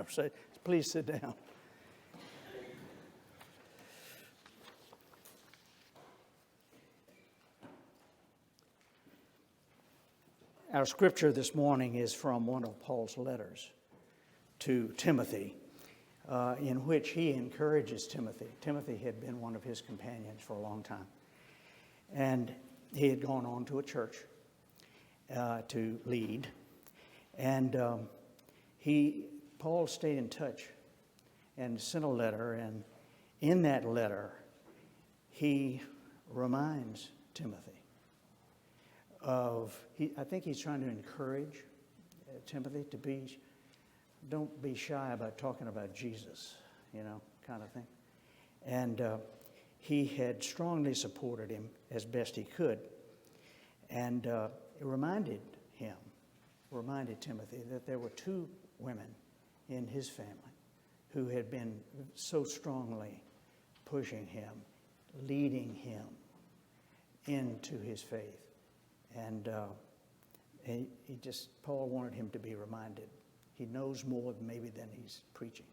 So please sit down. Our scripture this morning is from one of Paul's letters to Timothy, in which he encourages Timothy. Timothy had been one of his companions for a long time, and he had gone on to a church to lead, and Paul stayed in touch and sent a letter, and in that letter he reminds Timothy I think he's trying to encourage Timothy to don't be shy about talking about Jesus, kind of thing. And he had strongly supported him as best he could. And it reminded Timothy that there were two women in his family who had been so strongly pushing him, leading him into his faith. And Paul wanted him to be reminded. He knows more maybe than he's preaching.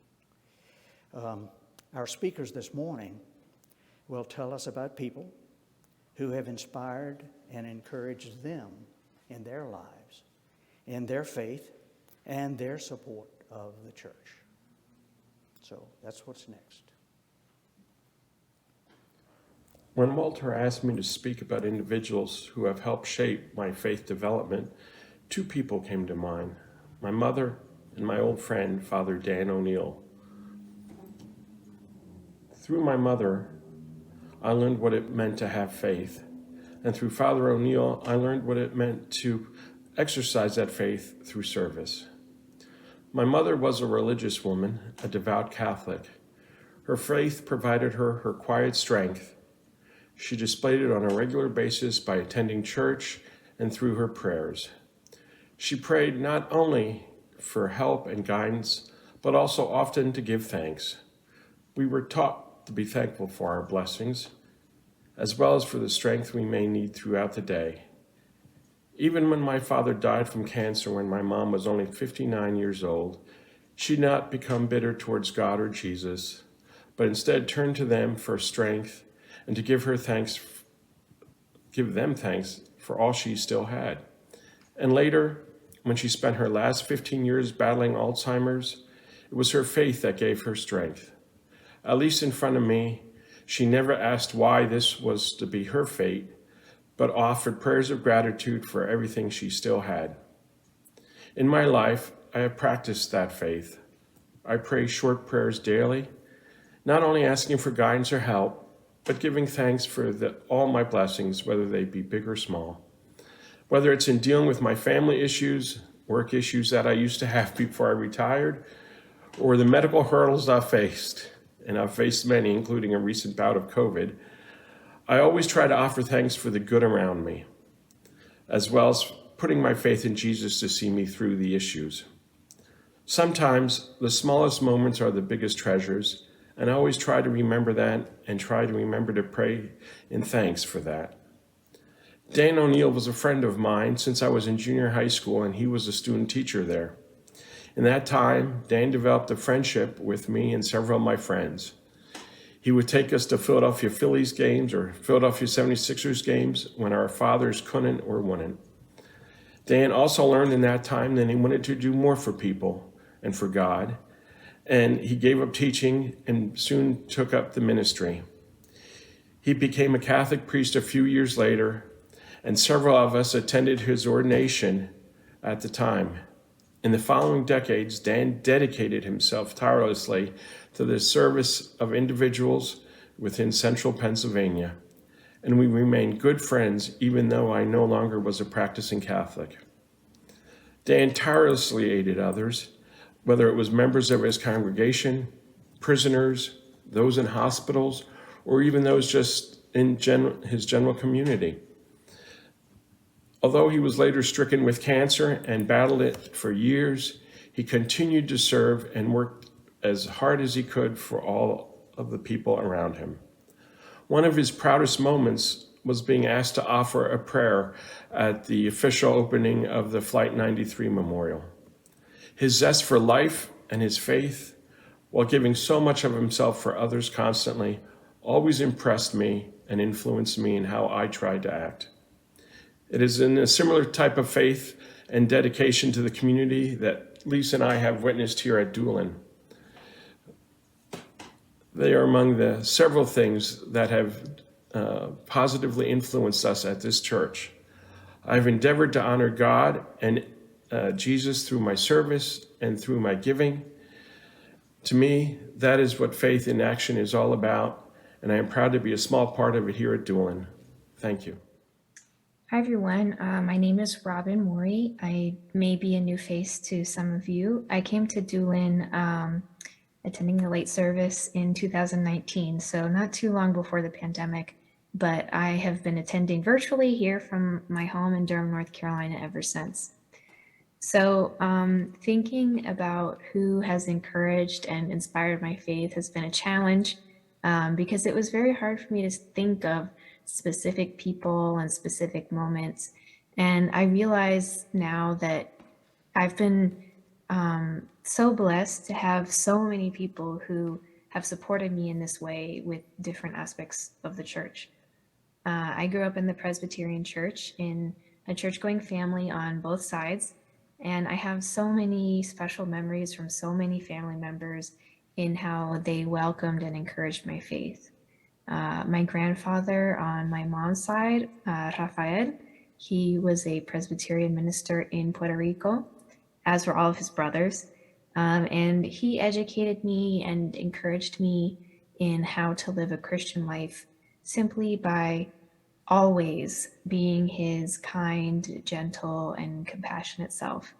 Our speakers this morning will tell us about people who have inspired and encouraged them in their lives, in their faith, and their support of the church. So that's what's next. When Walter asked me to speak about individuals who have helped shape my faith development, two people came to mind, my mother and my old friend, Father Dan O'Neill. Through my mother, I learned what it meant to have faith. And through Father O'Neill, I learned what it meant to exercise that faith through service. My mother was a religious woman, a devout Catholic. Her faith provided her quiet strength. She displayed it on a regular basis by attending church and through her prayers. She prayed not only for help and guidance, but also often to give thanks. We were taught to be thankful for our blessings, as well as for the strength we may need throughout the day. Even when my father died from cancer when my mom was only 59 years old, she did not become bitter towards God or Jesus, but instead turned to them for strength and to give them thanks for all she still had. And later, when she spent her last 15 years battling Alzheimer's, it was her faith that gave her strength. At least in front of me, she never asked why this was to be her fate, but offered prayers of gratitude for everything she still had. In my life, I have practiced that faith. I pray short prayers daily, not only asking for guidance or help, but giving thanks for all my blessings, whether they be big or small. Whether it's in dealing with my family issues, work issues that I used to have before I retired, or the medical hurdles I've faced, and I've faced many, including a recent bout of COVID, I always try to offer thanks for the good around me, as well as putting my faith in Jesus to see me through the issues. Sometimes the smallest moments are the biggest treasures, and I always try to remember that and try to remember to pray in thanks for that. Dan O'Neill was a friend of mine since I was in junior high school, and he was a student teacher there. In that time, Dan developed a friendship with me and several of my friends. He would take us to Philadelphia Phillies games or Philadelphia 76ers games when our fathers couldn't or wouldn't. Dan also learned in that time that he wanted to do more for people and for God, and he gave up teaching and soon took up the ministry. He became a Catholic priest a few years later, and several of us attended his ordination at the time. In the following decades, Dan dedicated himself tirelessly to the service of individuals within central Pennsylvania, and we remained good friends even though I no longer was a practicing Catholic. Dan tirelessly aided others, whether it was members of his congregation, prisoners, those in hospitals, or even those just in his general community. Although he was later stricken with cancer and battled it for years, he continued to serve and worked as hard as he could for all of the people around him. One of his proudest moments was being asked to offer a prayer at the official opening of the Flight 93 Memorial. His zest for life and his faith, while giving so much of himself for others constantly, always impressed me and influenced me in how I tried to act. It is in a similar type of faith and dedication to the community that Lisa and I have witnessed here at Doolin. They are among the several things that have positively influenced us at this church. I've endeavored to honor God and Jesus through my service and through my giving. To me, that is what faith in action is all about, and I am proud to be a small part of it here at Doolin. Thank you. Hi, everyone. My name is Robin Moorey. I may be a new face to some of you. I came to Doolin attending the late service in 2019, so not too long before the pandemic, but I have been attending virtually here from my home in Durham, North Carolina ever since. So thinking about who has encouraged and inspired my faith has been a challenge because it was very hard for me to think of specific people and specific moments. And I realize now that I've been so blessed to have so many people who have supported me in this way with different aspects of the church. I grew up in the Presbyterian Church in a church-going family on both sides, and I have so many special memories from so many family members in how they welcomed and encouraged my faith. My grandfather on my mom's side, Rafael, he was a Presbyterian minister in Puerto Rico, as were all of his brothers. And he educated me and encouraged me in how to live a Christian life simply by always being his kind, gentle, and compassionate self.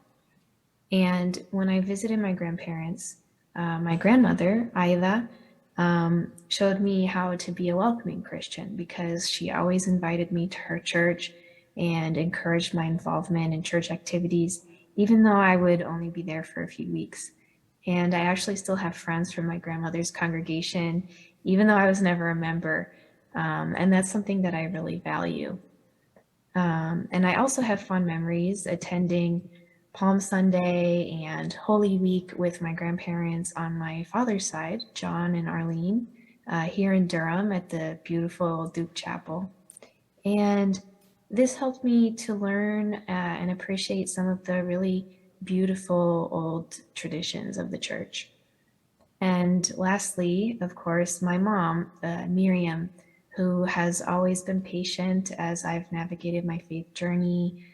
And when I visited my grandparents, my grandmother, Aida, showed me how to be a welcoming Christian because she always invited me to her church and encouraged my involvement in church activities, even though I would only be there for a few weeks. And I actually still have friends from my grandmother's congregation, even though I was never a member. And that's something that I really value. And I also have fond memories attending Palm Sunday and Holy Week with my grandparents on my father's side, John and Arlene, here in Durham at the beautiful Duke Chapel. And this helped me to learn and appreciate some of the really beautiful old traditions of the church. And lastly, of course, my mom, Miriam, who has always been patient as I've navigated my faith journey.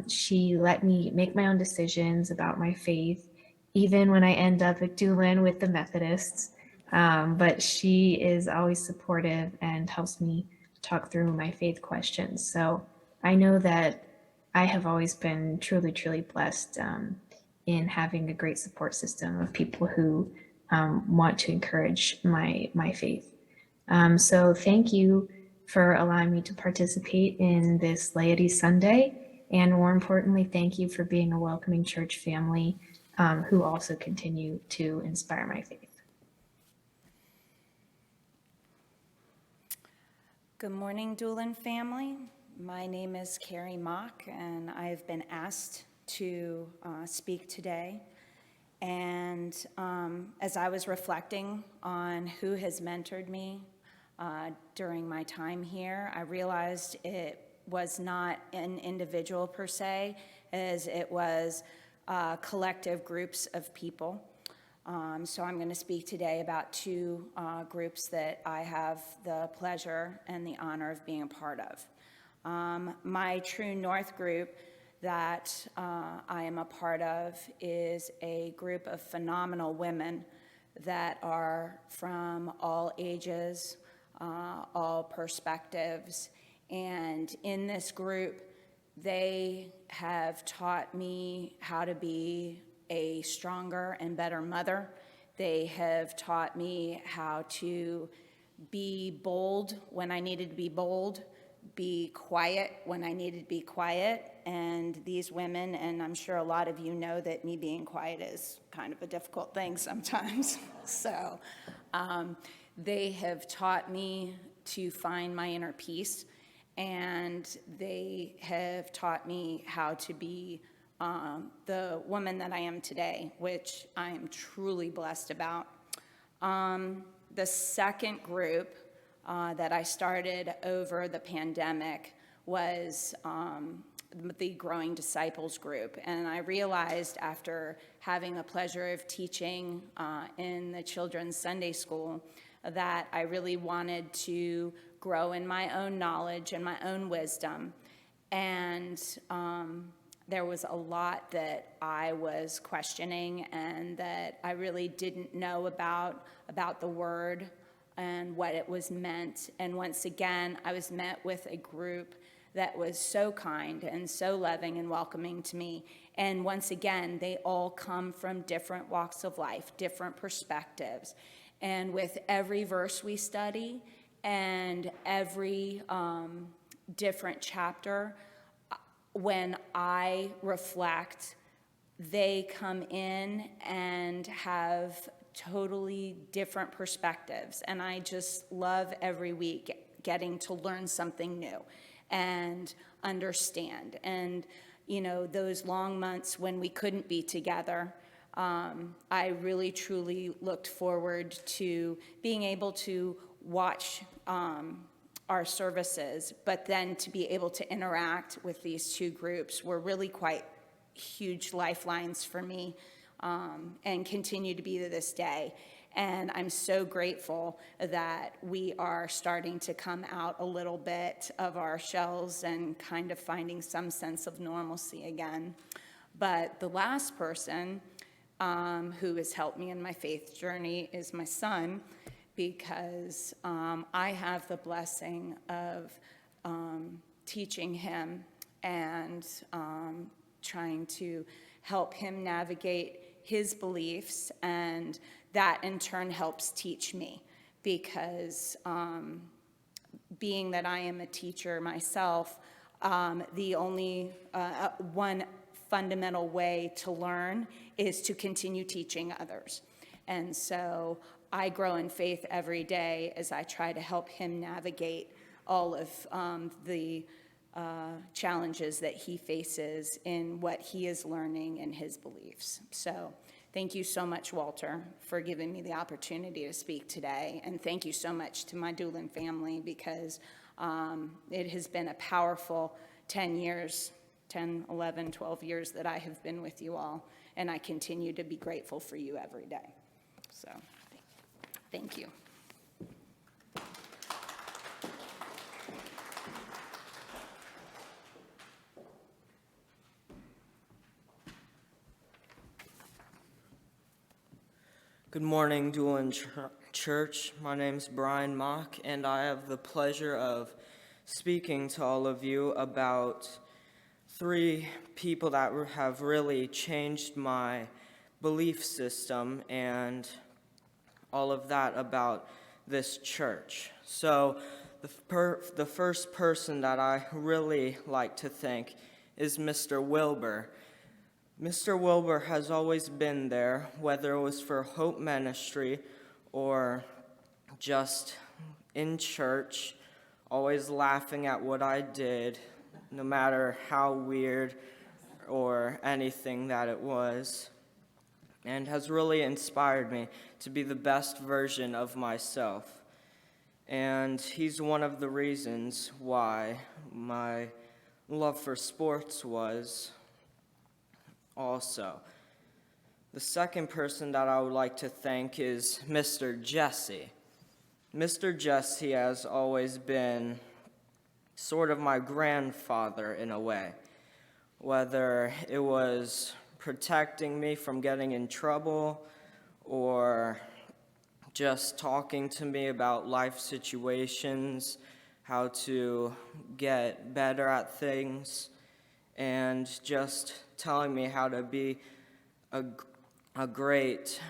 She let me make my own decisions about my faith, even when I end up at Doolin with the Methodists. But she is always supportive and helps me talk through my faith questions. So I know that I have always been truly, truly blessed in having a great support system of people who want to encourage my faith. So thank you for allowing me to participate in this Laity Sunday. And more importantly, thank you for being a welcoming church family who also continue to inspire my faith. Good morning, Doolin family. My name is Carrie Mock, and I have been asked to speak today. And as I was reflecting on who has mentored me during my time here, I realized it was not an individual per se, as it was collective groups of people. So I'm going to speak today about two groups that I have the pleasure and the honor of being a part of. My True North group that I am a part of is a group of phenomenal women that are from all ages, all perspectives, and in this group, they have taught me how to be a stronger and better mother. They have taught me how to be bold when I needed to be bold, be quiet when I needed to be quiet. And these women, and I'm sure a lot of you know that me being quiet is kind of a difficult thing sometimes. So they have taught me to find my inner peace, and they have taught me how to be the woman that I am today, which I am truly blessed about. The second group that I started over the pandemic was the Growing Disciples group. And I realized after having the pleasure of teaching in the children's Sunday school that I really wanted to grow in my own knowledge and my own wisdom. And there was a lot that I was questioning and that I really didn't know about the word and what it was meant. And once again, I was met with a group that was so kind and so loving and welcoming to me. And once again, they all come from different walks of life, different perspectives. And with every verse we study and every different chapter, when I reflect, they come in and have totally different perspectives. And I just love every week getting to learn something new and understand. And, you know, those long months when we couldn't be together, I really, truly looked forward to being able to watch our services, but then to be able to interact with these two groups were really quite huge lifelines for me, and continue to be to this day. And I'm so grateful that we are starting to come out a little bit of our shells and kind of finding some sense of normalcy again. But the last person who has helped me in my faith journey is my son, because I have the blessing of teaching him and trying to help him navigate his beliefs, and that in turn helps teach me, because being that I am a teacher myself, the only one fundamental way to learn is to continue teaching others. And so I grow in faith every day as I try to help him navigate all of the challenges that he faces in what he is learning and his beliefs. So thank you so much, Walter, for giving me the opportunity to speak today. And thank you so much to my Doolin family, because it has been a powerful 10 years, 10, 11, 12 years that I have been with you all. And I continue to be grateful for you every day. So thank you. Good morning, Doolin Church. My name's Brian Mock, and I have the pleasure of speaking to all of you about 3 people that have really changed my belief system and all of that about this church. So the first person that I really like to thank is Mr. Wilbur. Mr. Wilbur has always been there, whether it was for Hope Ministry or just in church, always laughing at what I did, no matter how weird or anything that it was, and has really inspired me to be the best version of myself. And he's one of the reasons why my love for sports was also. The second person that I would like to thank is Mr. Jesse. Mr. Jesse has always been sort of my grandfather in a way, whether it was protecting me from getting in trouble or just talking to me about life situations, how to get better at things, and just telling me how to be a great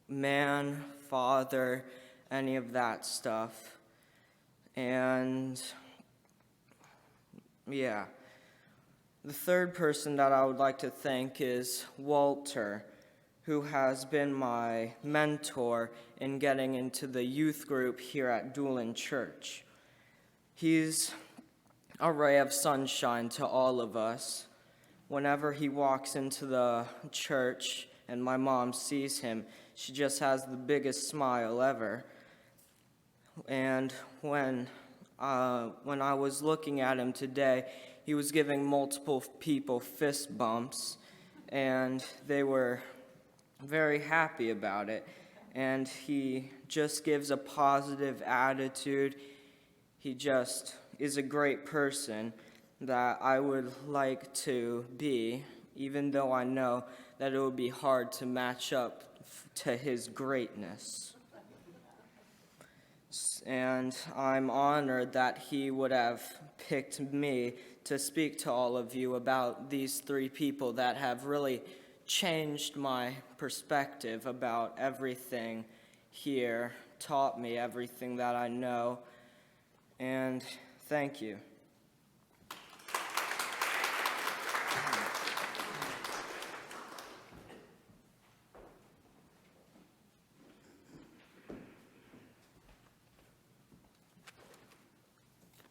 man, father, any of that stuff. And yeah. The third person that I would like to thank is Walter, who has been my mentor in getting into the youth group here at Doolin Church. He's a ray of sunshine to all of us. whenever he walks into the church and my mom sees him, she just has the biggest smile ever. And when I was looking at him today, he was giving multiple people fist bumps, and they were very happy about it. And he just gives a positive attitude. He just is a great person that I would like to be, even though I know that it would be hard to match up to his greatness. And I'm honored that he would have picked me to speak to all of you about these three people that have really changed my perspective about everything here, taught me everything that I know, and thank you.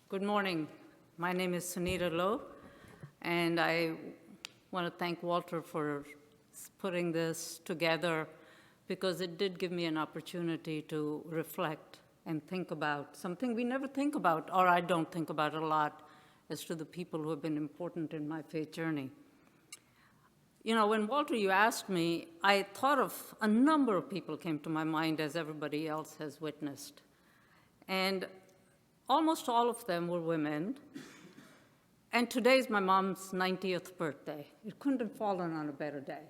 Good morning. My name is Sunita Lowe, and I want to thank Walter for putting this together because it did give me an opportunity to reflect and think about something we never think about, or I don't think about a lot, as to the people who have been important in my faith journey. You know, when Walter, you asked me, I thought of a number of people came to my mind, as everybody else has witnessed. And almost all of them were women. And today's my mom's 90th birthday. It couldn't have fallen on a better day.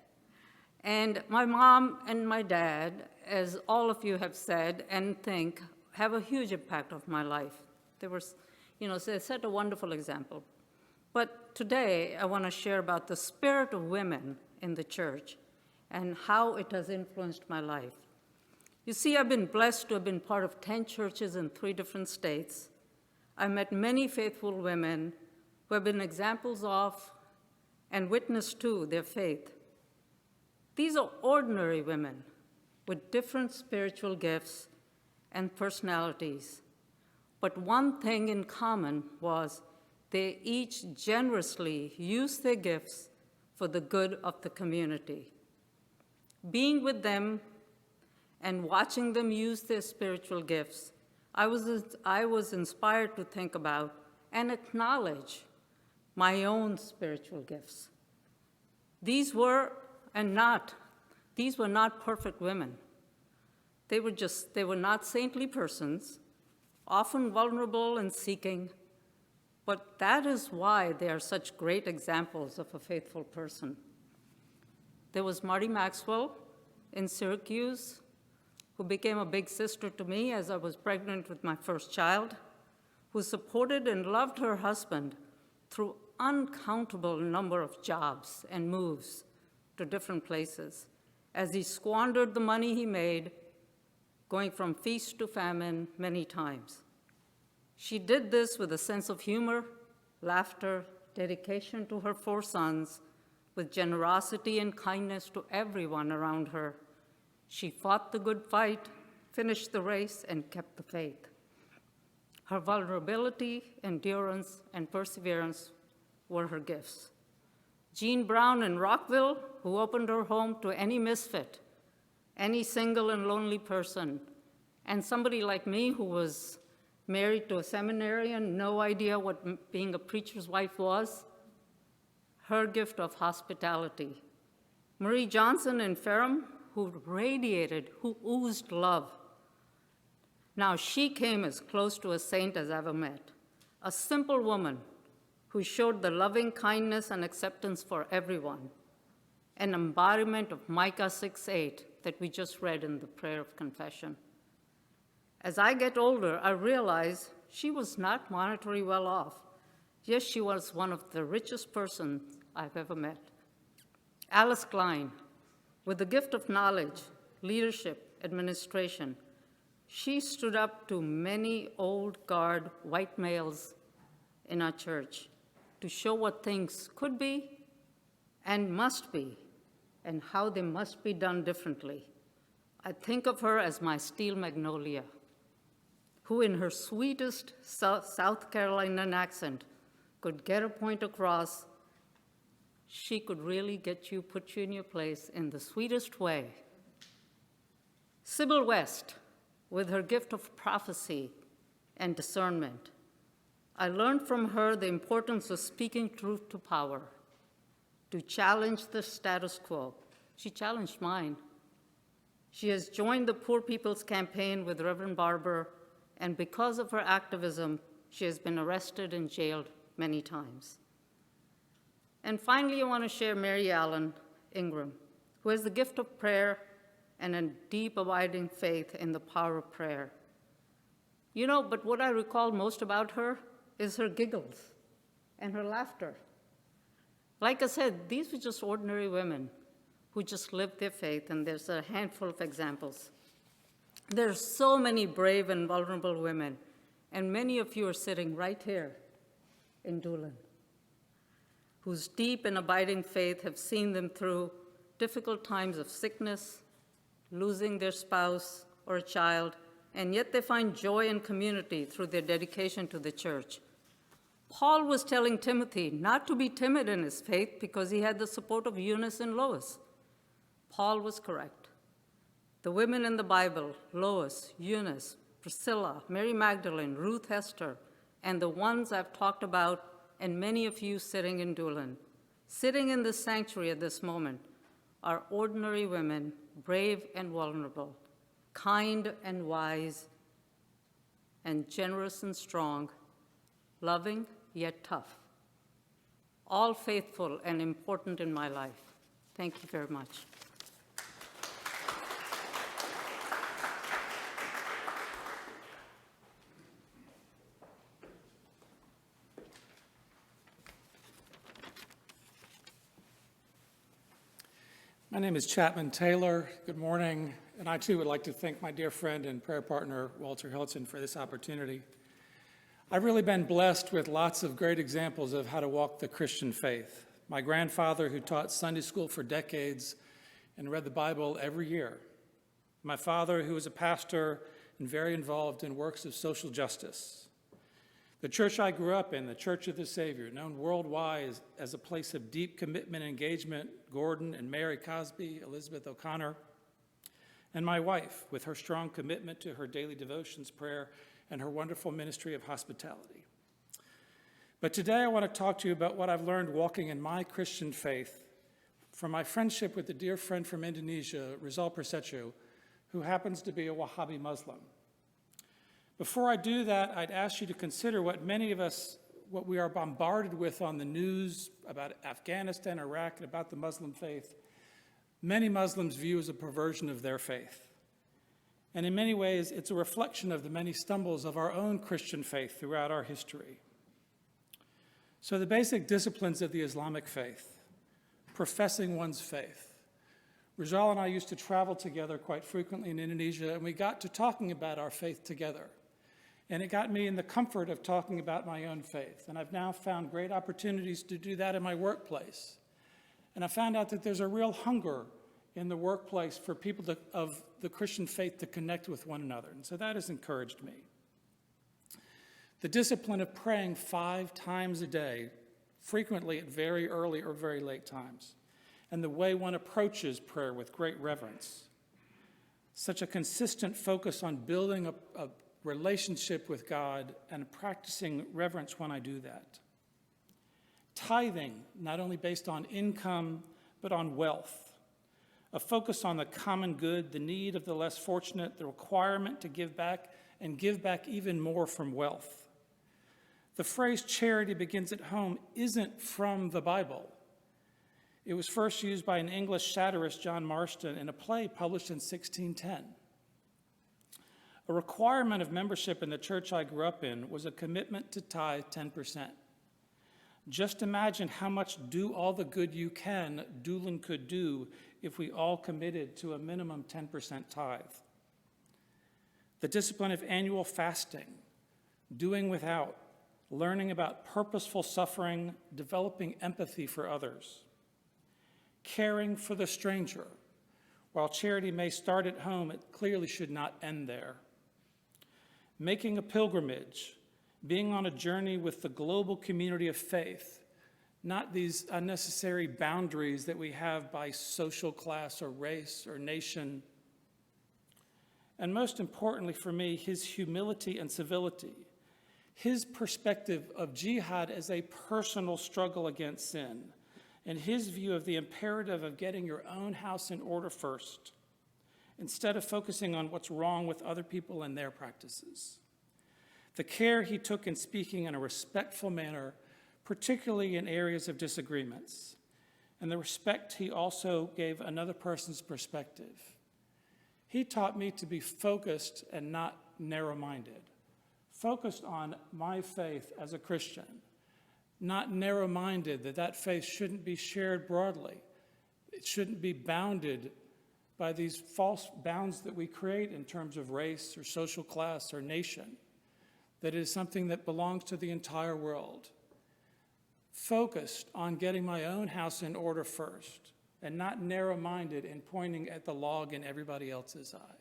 And my mom and my dad, as all of you have said and think, have a huge impact of my life. They were, they set a wonderful example. But today, I want to share about the spirit of women in the church and how it has influenced my life. You see, I've been blessed to have been part of 10 churches in 3 different states. I met many faithful women who have been examples of and witness to their faith. These are ordinary women with different spiritual gifts and personalities. But one thing in common was they each generously used their gifts for the good of the community. Being with them and watching them use their spiritual gifts, I was inspired to think about and acknowledge my own spiritual gifts. These were not perfect women. They were not saintly persons, often vulnerable and seeking, but that is why they are such great examples of a faithful person. There was Marty Maxwell in Syracuse, who became a big sister to me as I was pregnant with my first child, who supported and loved her husband through uncountable number of jobs and moves to different places as he squandered the money he made, going from feast to famine many times. She did this with a sense of humor, laughter, dedication to her 4 sons, with generosity and kindness to everyone around her. She fought the good fight, finished the race, and kept the faith. Her vulnerability, endurance, and perseverance were her gifts. Jean Brown in Rockville, who opened her home to any misfit, any single and lonely person, and somebody like me who was married to a seminarian, no idea what being a preacher's wife was, her gift of hospitality. Marie Johnson in Ferrum, who radiated, who oozed love. Now, she came as close to a saint as I ever met, a simple woman who showed the loving kindness and acceptance for everyone, an embodiment of Micah 6:8 that we just read in the prayer of confession. As I get older, I realize she was not monetarily well off. Yes, she was one of the richest persons I've ever met. Alice Klein, with the gift of knowledge, leadership, administration, she stood up to many old guard white males in our church to show what things could be and must be and how they must be done differently. I think of her as my steel magnolia, who in her sweetest South Carolinian accent could get her point across. she could really put you in your place in the sweetest way. Sybil West, with her gift of prophecy and discernment, I learned from her the importance of speaking truth to power, to challenge the status quo. She challenged mine. She has joined the Poor People's Campaign with Reverend Barber, and because of her activism, she has been arrested and jailed many times. And finally, I want to share Mary Allen Ingram, who has the gift of prayer and a deep, abiding faith in the power of prayer. You know, but what I recall most about her is her giggles and her laughter. Like I said, these were just ordinary women who just lived their faith, and there's a handful of examples. There's so many brave and vulnerable women, and many of you are sitting right here in Doolin, whose deep and abiding faith have seen them through difficult times of sickness, losing their spouse or a child, and yet they find joy and community through their dedication to the church. Paul was telling Timothy not to be timid in his faith because he had the support of Eunice and Lois. Paul was correct. The women in the Bible, Lois, Eunice, Priscilla, Mary Magdalene, Ruth Hester, and the ones I've talked about, and many of you sitting in Doolin, sitting in this sanctuary at this moment, are ordinary women, brave and vulnerable, kind and wise, and generous and strong, loving yet tough, all faithful and important in my life. Thank you very much. My name is Chapman Taylor. Good morning. And I too would like to thank my dear friend and prayer partner, Walter Hilton, for this opportunity. I've really been blessed with lots of great examples of how to walk the Christian faith. My grandfather, who taught Sunday school for decades and read the Bible every year. My father, who was a pastor and very involved in works of social justice. The church I grew up in, the Church of the Savior, known worldwide as a place of deep commitment and engagement, Gordon and Mary Cosby, Elizabeth O'Connor, and my wife, with her strong commitment to her daily devotions, prayer, and her wonderful ministry of hospitality. But today I want to talk to you about what I've learned walking in my Christian faith from my friendship with a dear friend from Indonesia, Rizal Persecu, who happens to be a Wahhabi Muslim. Before I do that, I'd ask you to consider what we are bombarded with on the news about Afghanistan, Iraq, and about the Muslim faith. Many Muslims view as a perversion of their faith. And in many ways, it's a reflection of the many stumbles of our own Christian faith throughout our history. So the basic disciplines of the Islamic faith, professing one's faith. Rizal and I used to travel together quite frequently in Indonesia, and we got to talking about our faith together. And it got me in the comfort of talking about my own faith. And I've now found great opportunities to do that in my workplace. And I found out that there's a real hunger in the workplace for people of the Christian faith to connect with one another. And so that has encouraged me. The discipline of praying 5 times a day, frequently at very early or very late times, and the way one approaches prayer with great reverence. Such a consistent focus on building a relationship with God and practicing reverence when I do that. Tithing, not only based on income, but on wealth. A focus on the common good, the need of the less fortunate, the requirement to give back, and give back even more from wealth. The phrase charity begins at home isn't from the Bible. It was first used by an English satirist, John Marston, in a play published in 1610. A requirement of membership in the church I grew up in was a commitment to tithe 10%. Just imagine how much do all the good you can Doolin could do if we all committed to a minimum 10% tithe. The discipline of annual fasting, doing without, learning about purposeful suffering, developing empathy for others. Caring for the stranger. While charity may start at home, it clearly should not end there. Making a pilgrimage, being on a journey with the global community of faith, not these unnecessary boundaries that we have by social class or race or nation. And most importantly for me, his humility and civility, his perspective of jihad as a personal struggle against sin, and his view of the imperative of getting your own house in order first, instead of focusing on what's wrong with other people and their practices. The care he took in speaking in a respectful manner, particularly in areas of disagreements, and the respect he also gave another person's perspective. He taught me to be focused and not narrow-minded, focused on my faith as a Christian, not narrow-minded that that faith shouldn't be shared broadly. It shouldn't be bounded by these false bounds that we create in terms of race or social class or nation, that it is something that belongs to the entire world. Focused on getting my own house in order first, and not narrow-minded in pointing at the log in everybody else's eye.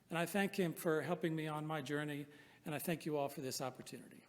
And I thank him for helping me on my journey, and I thank you all for this opportunity.